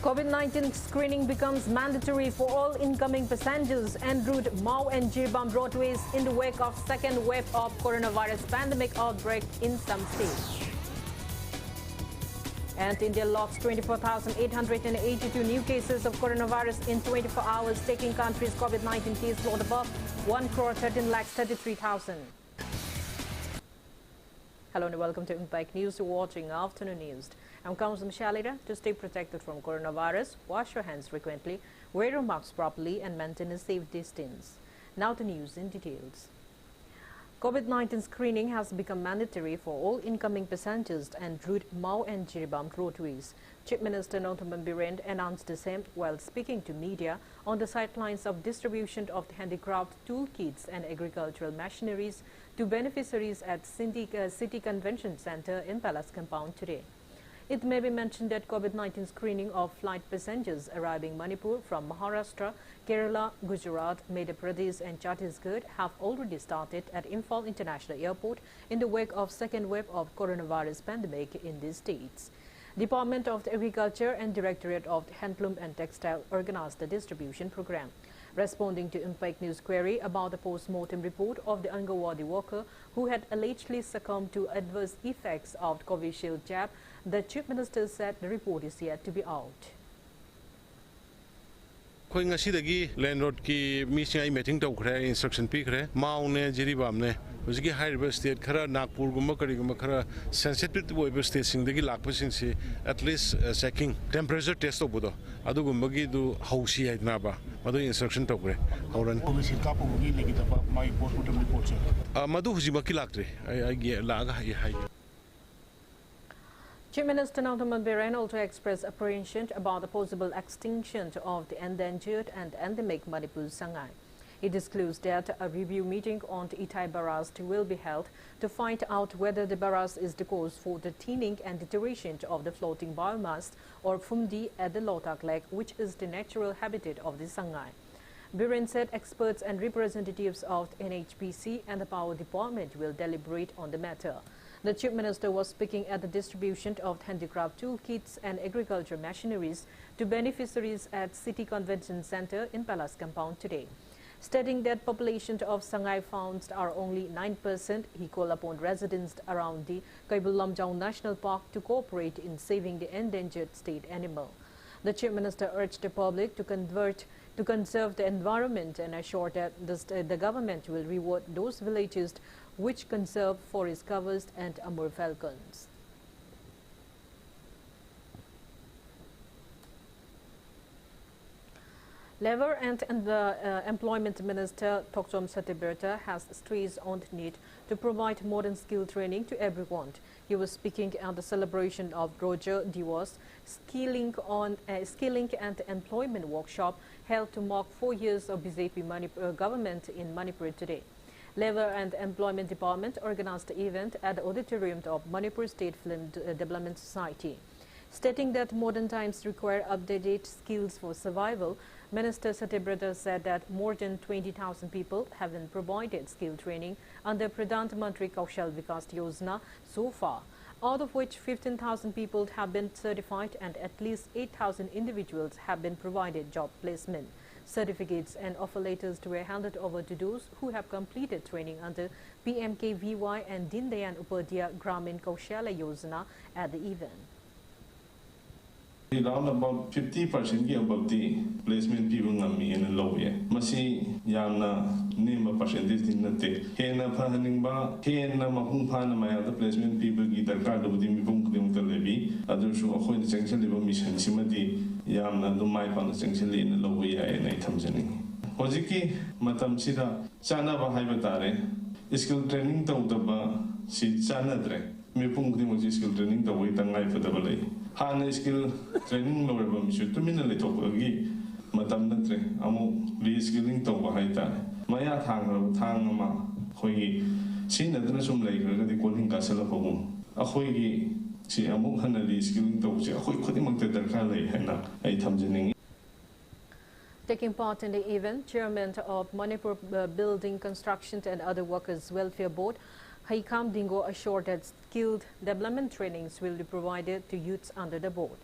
COVID-19 screening becomes mandatory for all incoming passengers en route Mao and Jirbam roadways in the wake of second wave of coronavirus pandemic outbreak in some states. And India logs 24,882 new cases of coronavirus in 24 hours, taking country's COVID-19 case load above 1,13,33,000. Hello and welcome to Impact News. You're watching Afternoon News. I'm KANGUJAM SHELLYRA. To stay protected from coronavirus, wash your hands frequently, wear your masks properly and maintain a safe distance. Now the news in details. COVID-19 screening has become mandatory for all incoming passengers en route Mao and Jirbam roadways. Chief Minister Nonthabam Biren announced the same while speaking to media on the sidelines of distribution of handicraft toolkits and agricultural machineries to beneficiaries at City Convention Center in Palace Compound today. It may be mentioned that COVID-19 screening of flight passengers arriving Manipur from Maharashtra, Kerala, Gujarat, Madhya Pradesh and Chhattisgarh have already started at Imphal International Airport in the wake of second wave of coronavirus pandemic in these states. Department of Agriculture and Directorate of Handloom and Textile organized the distribution program. Responding to Impact News query about the post-mortem report of the Angawadi worker who had allegedly succumbed to adverse effects of Covishield jab, the Chief Minister said the report is yet to be out. Khoi ngasi dagi landlord ki meeting ai meeting tau khre instruction pi khre Mao ne Jiribam ne hujiki high state khara Nagpur gumba kari gumba khara sensitive oiba state sing dagi lakpa sing si at least checking temperature test obudo adu gumba gi du hausi ai na ba madu instruction tau khre hauran Covishield ka pogi legi da ba my postmortem report madu hujima ki laktre ai gi laga hai. Chief Minister Nonthabam Biren also expressed apprehension about the possible extinction of the endangered and endemic Manipur sangai. He disclosed that a review meeting on the Itai Barrage will be held to find out whether the barrage is the cause for the thinning and deterioration of the floating biomass or fumdi at the Lotak Lake, which is the natural habitat of the sangai. Biren said experts and representatives of the NHPC and the Power Department will deliberate on the matter. The Chief Minister was speaking at the distribution of handicraft toolkits and agricultural machineries to beneficiaries at City Convention Center in Palace Compound today. Stating that population of Sangai found are only 9%, he called upon residents around the Kaibul-Lamjau National Park to cooperate in saving the endangered state animal. The Chief Minister urged the public to conserve the environment and assured that the government will reward those villages which conserve forest covers and Amur falcons. Labor and Employment Minister Thokchom Satiberta has stressed on the need to provide modern skill training to everyone. He was speaking at the celebration of Roger Dewas Skilling and Employment Workshop held to mark 4 years of BJP government in Manipur today. Labor and Employment Department organized the event at the auditorium of Manipur State Film Development Society. Stating that modern times require updated skills for survival, Minister Satibrata said that more than 20,000 people have been provided skill training under Pradhan Mantri Kaushal Vikas Yojana so far, out of which 15,000 people have been certified and at least 8,000 individuals have been provided job placement. Certificates and offer letters were handed over to those who have completed training under PMKVY and Deen Dayal Upadhyaya Gramin Kaushalya Yojana at the event. Around about 50% above the placement people ngami in low ye. Masi yamna name percentage in the day. Hena pahaning ba, hena mahumpan my other placement people get a card of the mipum the levy. Others who are the sanction level mission simati yamna do my pan essentially in the low way and items in Hojiki matam sida chana bahibatare skill training to the si chana dre. Mipum the skill training the way tangai for the ballet. Hana skill training lower bum should to minally talk again. Madame Natre, Amo, reskilling to Haita. Maya Tangama, Hoyi, seen at the Nasum Lake, the calling Castle of home. A Hoyi, see Amo Hana reskilling to a Hoy couldn't want the Kale, Hana, a Tamjaning. Taking part in the event, Chairman of Manipur Building Construction and Other Workers Welfare Board, Haikam Dingo assured that skilled development trainings will be provided to youths under the board.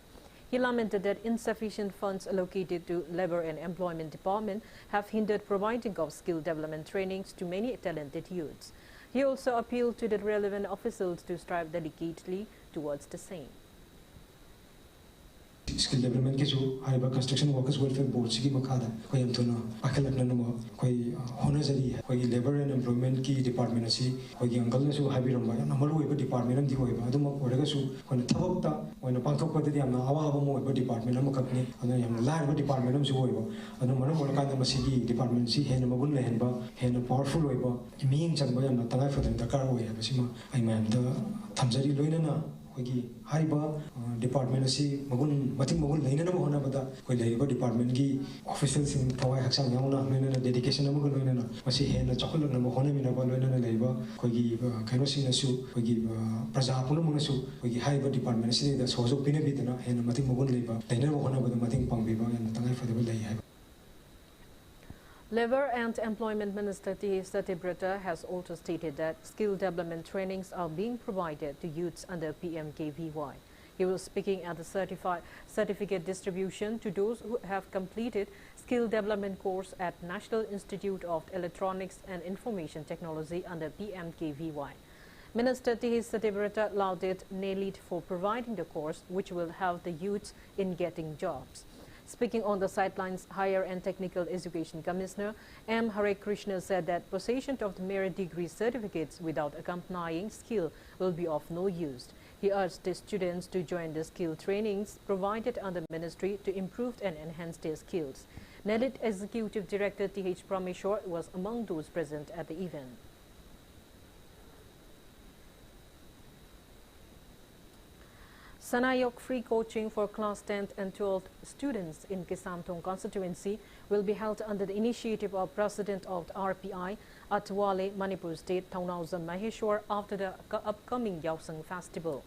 He lamented that insufficient funds allocated to Labour and Employment Department have hindered providing of skill development trainings to many talented youths. He also appealed to the relevant officials to strive dedicatedly towards the same. Skill development ke jo haiba construction workers welfare board sigi makhada koi am thona akhalak na no koi honajari koi labor and employment ki department asi koi angle na su habi ramba na maru eba department am di hoiba adum oraga su koi thabak ta oina pangthok pa di amna awa aba mo eba department am kakni ana yam la eba department am su hoiba anu mara mora ka da masigi department si hen magun le hen ba hen powerful hoiba ming changba yam na tangai fadan dakar hoya basima ai man da thamjari loina na department asi magun mating magun laina na hona bada koi leiba department gi officials in thawai haksang yauna loina na dedication am loina na masi hena chakol na hona mina ba loina na leiba koi gi kaino sing na su koi gi praja puna muna su koi gi haiba department asi da sojo pina bitana hena mating magun leiba laina na hona bada mating pangbiba yan tangai fadaba lei hai. Labour and Employment Minister T. Satibrata has also stated that skill development trainings are being provided to youths under PMKVY. He was speaking at the certificate distribution to those who have completed skill development course at National Institute of Electronics and Information Technology under PMKVY. Minister T. Satibrata lauded NELIT for providing the course, which will help the youths in getting jobs. Speaking on the sidelines, Higher and Technical Education Commissioner M. Hare Krishna said that possession of the merit degree certificates without accompanying skill will be of no use. He urged the students to join the skill trainings provided under the ministry to improve and enhance their skills. NELIT Executive Director T.H. Prameshwar was among those present at the event. Sanayok free coaching for class 10th and 12th students in Kesamthong constituency will be held under the initiative of President of the RPI at Wale, Manipur State, Thaunawzam Maheshwar after the upcoming Yausang festival.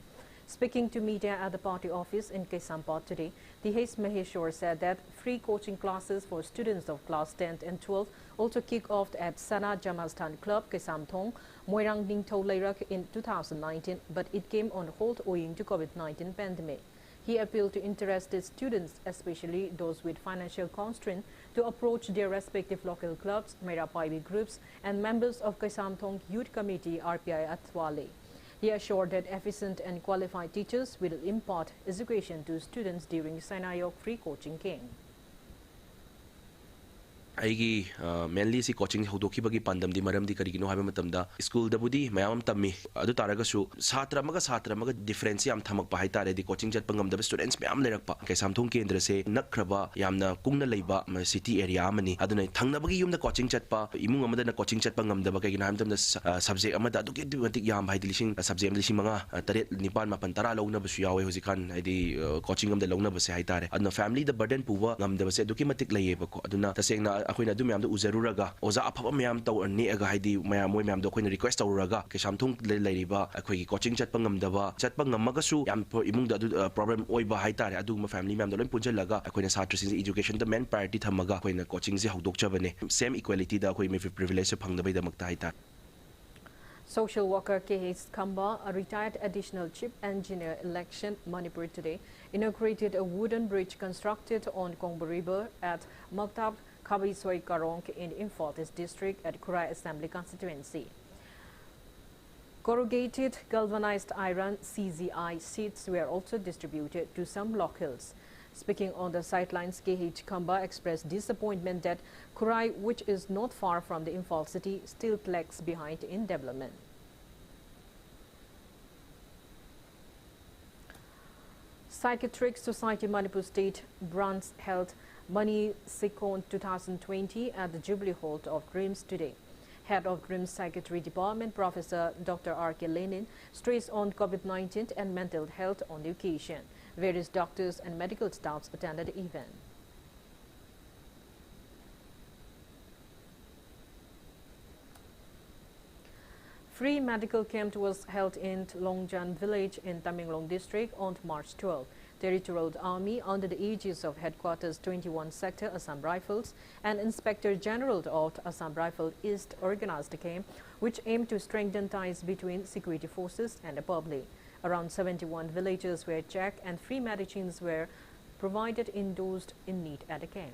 Speaking to media at the party office in Kesampot today, T.H. Maheshwar said that free coaching classes for students of class 10th and 12th also kick off at Sana Jamastan Club, Kesamthong, Moirang SHELLYRA in 2019, but it came on hold owing to COVID-19 pandemic. He appealed to interested students, especially those with financial constraint, to approach their respective local clubs, Merapaibi groups, and members of Kesamthong Youth Committee RPI at Wale. He assured that efficient and qualified teachers will impart education to students during Sanayok free coaching camp. Aigi mainly si coaching hodoki bagi pandam di maram di karigino habi matamda school da budi mayam tammi adu taraga su satra maga difference yam thamak pa haitare di coaching jat pangam da students mayam lerak pa Kesamthong kendra se nakraba yamna kungna leiba city area amani aduna thangna bagi yum da coaching chat pa imung amada na coaching chat pangam da bagi ginam tam da subject amada adu ke matik yam bhai dilising subject dilising manga taret nipan mapan tara lawna basu yawe hozikan adi coaching am da lawna base haitare aduna family da burden puwa ngam da base adu ke matik leiba ko aduna tasengna akoina du myam do uzaruraga oza aphaba myam taw ani aga haidi myam moi myam do akoina request tawraga Kesamthong leiriba akoi coaching chatpa ngamdaba chatpa ngamaga su yam imung da problem oiba haitare adu ma family myam do loi punjalaga akoina satra sin education the main priority thamaga akoina coaching se hawdok chabane same equality da akoi me privilege phangdabai damakta haita. Social worker K.H. Kamba, a retired additional chief engineer election Manipur today, inaugurated a wooden bridge constructed on Kongbo River at Maktab Kabisoi Karong in Imphal district at Kurai Assembly constituency. Corrugated galvanized iron CZI sheets were also distributed to some locals. Speaking on the sidelines, K.H. Kamba expressed disappointment that Kurai, which is not far from the Imphal city, still lags behind in development. Psychiatric Society Manipur State branch held Mani Sikon 2020 at the Jubilee Hall of Dreams today. Head of Dreams Psychiatry Department, Professor Dr. R.K. Lenin, stressed on COVID-19 and mental health on the occasion. Various doctors and medical staffs attended the event. Free medical camp was held in Longjan village in Tamenglong district on March 12. Territorial Army, under the aegis of Headquarters 21 Sector Assam Rifles and Inspector General of Assam Rifle East, organized the camp, which aimed to strengthen ties between security forces and the public. Around 71 villages were checked and free medicines were provided endorsed in need at the camp.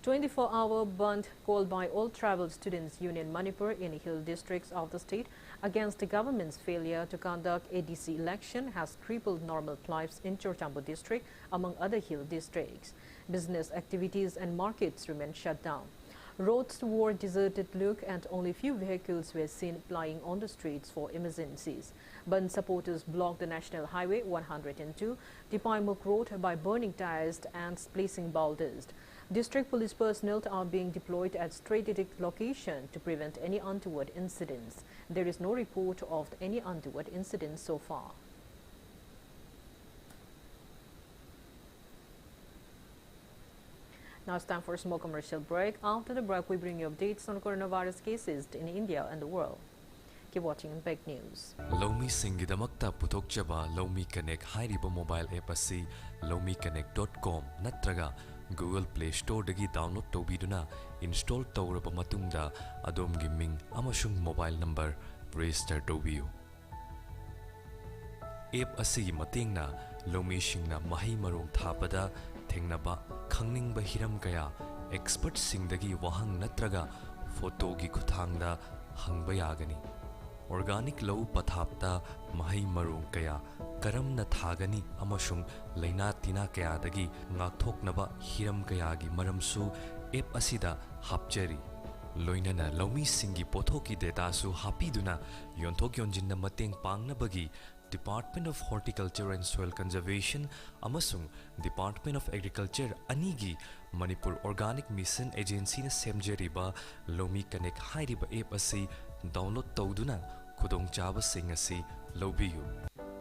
A 24-hour band called by all Tribal Students Union Manipur in hill districts of the state against the government's failure to conduct ADC election has crippled normal lives in Chortambo district among other hill districts. Business activities and markets remain shut down. Roads wore deserted look and only few vehicles were seen plying on the streets for emergencies. Band supporters blocked the National Highway 102, Tipaimuk Road by burning tires and placing boulders. District police personnel are being deployed at strategic location to prevent any untoward incidents. There is no report of any untoward incidents so far. Now it's time for a small commercial break. After the break, we bring you updates on coronavirus cases in India and the world. Keep watching Big News. Lomi Singidamakta Putokjaba Lomi Connect Hairiba mobile app asi lomiconnect.com natraga Google Play Store dagi download tobiduna install tawraba matungda adom ming amashung mobile number register tobiyu. App asi matingna Lomi Shingna Mahi Marong Thapada Thengnaba Khangning Hiram Kaya expert Singdagi Wahang natraga photo gi kuthangda hangbayagani. Organic low pathapta mahi marung kaya karam na thagani amashung laina tina kaya dagi ngakthoknaba hiram kaya gi maramsu app asida hapchari loinana lomi singi pothoki data su hapiduna yonthok yonjinna mateng pangnabagi Department of Horticulture and Soil Conservation amasung Department of Agriculture anigi Manipur Organic Mission Agency na semjeriba Lomi Connect hairiba app asi download tawduna khudong chaba sing asi lobiyu.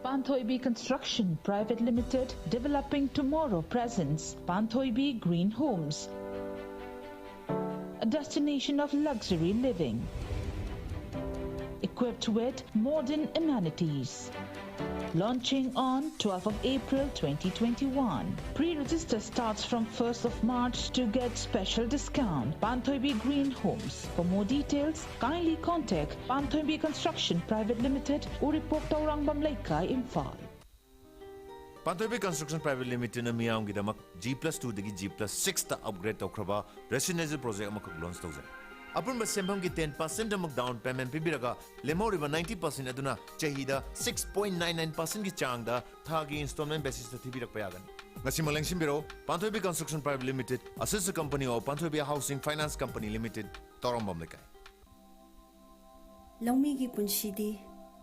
Panthoibi Construction Private Limited, developing tomorrow presents Panthoibi Green Homes, a destination of luxury living, equipped with modern amenities. Launching on 12th of April 2021. Pre-register starts from 1st of March to get special discount. Panthoibi Green Homes. For more details, kindly contact Panthoibi Construction Private Limited, Uripok Taurangbam Laikai, Imphal. Panthoibi Construction Private Limited na miyam gidamak G+2 dagi G+6 ta upgrade tawkraba residential project amakak launch tawzai. Upon Sembam ki 10% amok down payment pibiraga lemoriba 90% aduna chahida 6.99% ki changda thagi installment basis ta thibirak payagan. Ngasi maleng simbiro Panthoibi Construction Private Limited, a sister company of Panthoibi Housing Finance Company Limited, Taurangbam Laikai. Lomi gi punshidi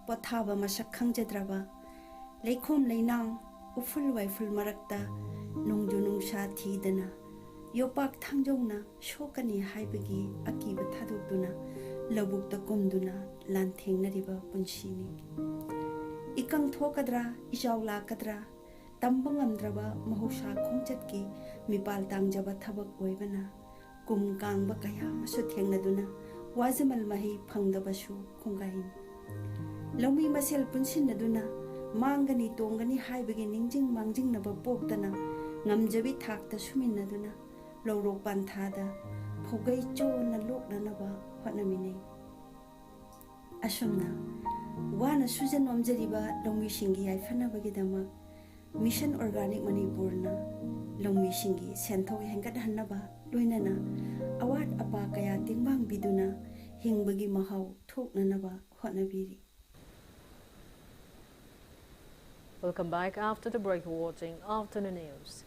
pothaba masak khangjadraba leikhom leinang uful waiful marakta nongju nungsha thidana Yopak Tangjona, Shokani Haibagi, Akiba Tadukduna, Labuk the Gomduna, Lanting Nadiba Punshini. Ikang Tokadra, Ijaula Kadra, Tambangamdraba, Mahosha Kongchatki, Mipal Tangjaba Tabak Wevana, Kum Gang Bakaya, Masutyangaduna, Wazimal Mahi Pangdabashu, Kungain. Lomi Masel Punshin Naduna, Mangani Tongani Haibagi Ningjing Mangjing Naba Boktana, Namjabi Takta Sumin Naduna. Loro Panthada, Pogai Jo na look na naba, Hanamine. Ashamna, Wana Susan Omjariba, Lomi Shingi, I Fanabagidama, Mission Organic Manipurna, Lomi Shingi, Santo Hangad Hanaba, Luinana, Awat Apakaya Timbang Biduna, Hingbagi Mahau, Tok Nanaba, Hanabiri. Welcome back after the break, watching Afternoon News.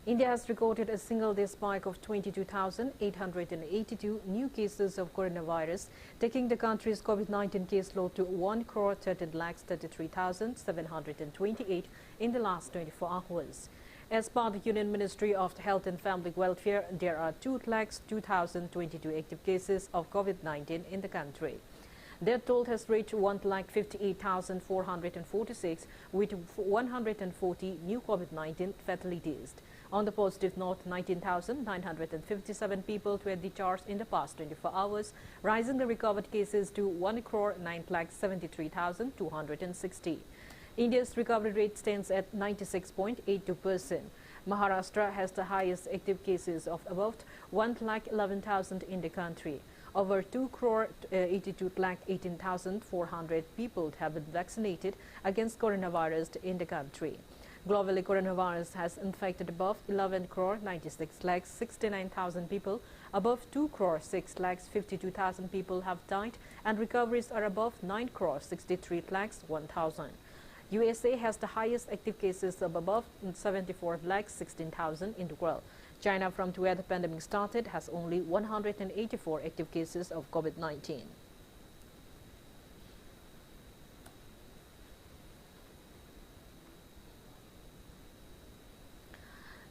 India has recorded a single-day spike of 22,882 new cases of coronavirus, taking the country's COVID-19 caseload to 1,30,33,728 in the last 24 hours. As per the Union Ministry of Health and Family Welfare, there are 2,02,022 active cases of COVID-19 in the country. Their total has reached 1,58,446 with 140 new COVID-19 fatalities. On the positive note, 19,957 people were discharged in the past 24 hours, rising the recovered cases to 1,09,73,260. India's recovery rate stands at 96.82%. Maharashtra has the highest active cases of about 1,11,000 in the country. Over 2,82,18,400 people have been vaccinated against coronavirus in the country. Globally, coronavirus has infected above 11,96,69,000 people. Above 2,06,52,000 people have died, and recoveries are above 9,63,01,000. USA has the highest active cases of above 74,16,000 in the world. China, from where the pandemic started, has only 184 active cases of COVID-19.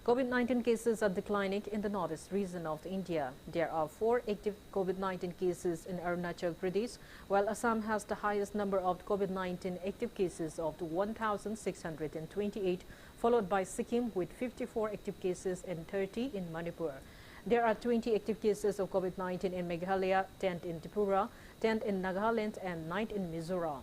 COVID-19 cases are declining in the northeast region of India. There are 4 active COVID-19 cases in Arunachal Pradesh, while Assam has the highest number of COVID-19 active cases of 1,628, followed by Sikkim with 54 active cases and 30 in Manipur. There are 20 active cases of COVID-19 in Meghalaya, 10 in Tripura, 10 in Nagaland, and 9 in Mizoram.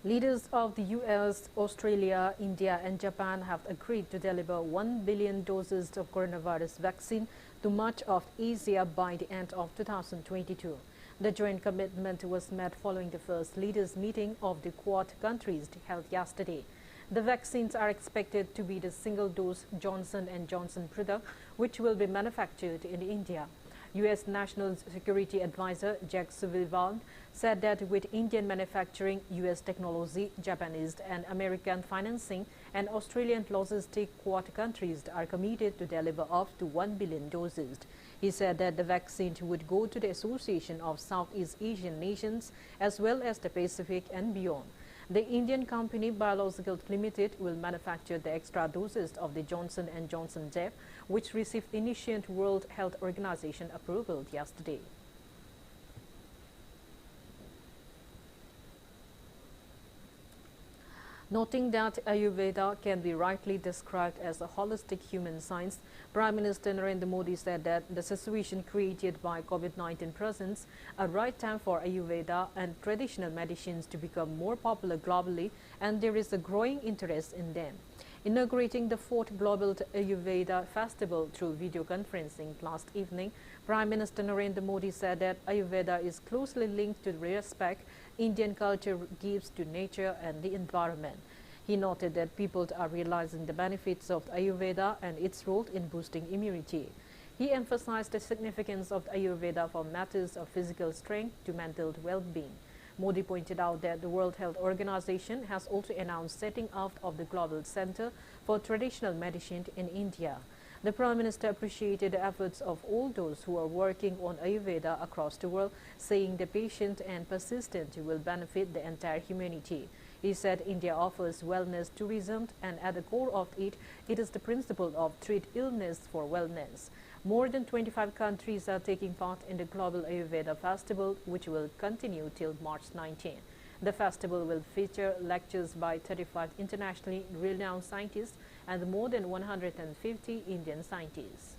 Leaders of the US, Australia, India and Japan have agreed to deliver 1 billion doses of coronavirus vaccine to much of Asia by the end of 2022. The joint commitment was met following the first leaders' meeting of the Quad countries held yesterday. The vaccines are expected to be the single-dose Johnson & Johnson product, which will be manufactured in India. U.S. National Security Advisor Jake Sullivan said that with Indian manufacturing, U.S. technology, Japanese and American financing, and Australian logistic, Quad countries are committed to deliver up to 1 billion doses. He said that the vaccine would go to the Association of Southeast Asian Nations as well as the Pacific and beyond. The Indian company Biological Limited will manufacture the extra doses of the Johnson & Johnson jab, which received initial World Health Organization approval yesterday. Noting that Ayurveda can be rightly described as a holistic human science, Prime Minister Narendra Modi said that the situation created by COVID-19 presents a right time for Ayurveda and traditional medicines to become more popular globally, and there is a growing interest in them. Inaugurating the 4th Global Ayurveda Festival through video conferencing last evening, Prime Minister Narendra Modi said that Ayurveda is closely linked to the respect Indian culture gives to nature and the environment. He noted that people are realizing the benefits of Ayurveda and its role in boosting immunity. He emphasized the significance of Ayurveda for matters of physical strength to mental well-being. Modi pointed out that the World Health Organization has also announced setting up of the Global Center for Traditional Medicine in India. The Prime Minister appreciated the efforts of all those who are working on Ayurveda across the world, saying the patient and persistent will benefit the entire humanity. He said India offers wellness tourism, and at the core of it, it is the principle of treat illness for wellness. More than 25 countries are taking part in the Global Ayurveda Festival, which will continue till March 19. The festival will feature lectures by 35 internationally renowned scientists and more than 150 Indian scientists.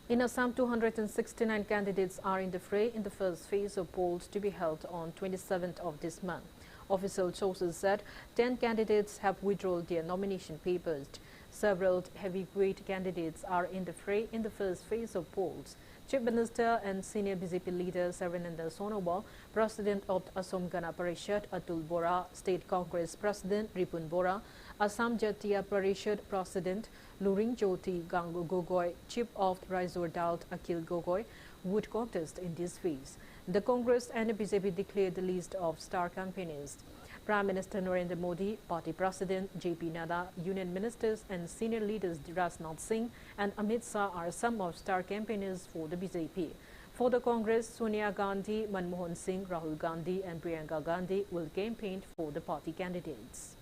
In Assam, 269 candidates are in the fray in the first phase of polls to be held on 27th of this month. Official sources said 10 candidates have withdrawn their nomination papers. Several heavyweight candidates are in the fray in the first phase of polls. Chief Minister and senior BJP leader Sarvananda Sonowal, President of Assam Gana Parishad Atul Bora, State Congress President Ripun Bora, Assam Jatiya Parishad President Luring Jyoti Gangu Gogoi, Chief of Raizor Dalt Akhil Gogoi would contest in this phase. The Congress and the BJP declared the list of star campaigners. Prime Minister Narendra Modi, Party President J.P. Nadda, Union Ministers and senior leaders Rajnath Singh and Amit Shah are some of star campaigners for the BJP. For the Congress, Sonia Gandhi, Manmohan Singh, Rahul Gandhi and Priyanka Gandhi will campaign for the party candidates.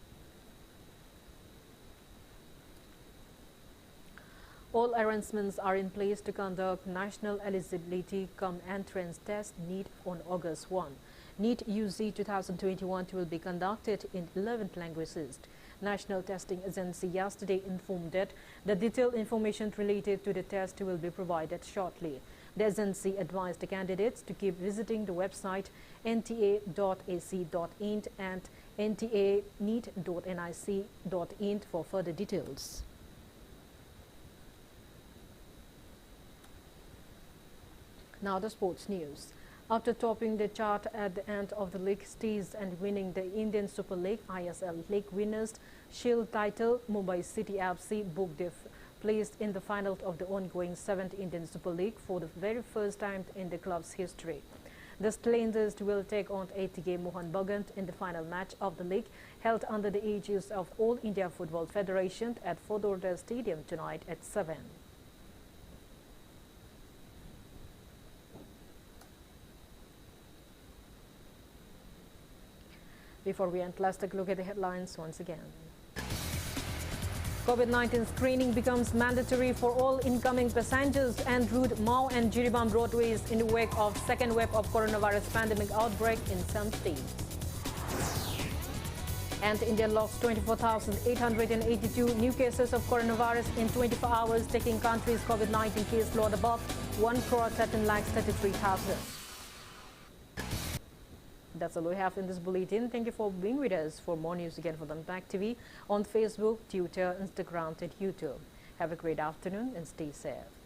All arrangements are in place to conduct National Eligibility Cum Entrance Test NEET on August 1. NEET UG 2021 will be conducted in 11 languages. National Testing Agency yesterday informed that the detailed information related to the test will be provided shortly. The agency advised the candidates to keep visiting the website nta.ac.int and nta.neet.nic.int for further details. Now the sports news. After topping the chart at the end of the league stage and winning the Indian Super League ISL League Winners' Shield title, Mumbai City FC booked their place in the final of the ongoing 7th Indian Super League for the very first time in the club's history. The Splendors will take on ATK Mohan Bagan in the final match of the league, held under the aegis of All India Football Federation at Fodorda Stadium tonight at 7. Before we end, let's take a look at the headlines once again. COVID-19 screening becomes mandatory for all incoming passengers en route Mao and Jiribam roadways in the wake of second wave of coronavirus pandemic outbreak in some states. And India logs 24,882 new cases of coronavirus in 24 hours, taking country's COVID-19 case load above 1,13,33,000. That's all we have in this bulletin. Thank you for being with us. For more news, again for Impact TV on Facebook, Twitter, Instagram, and YouTube. Have a great afternoon and stay safe.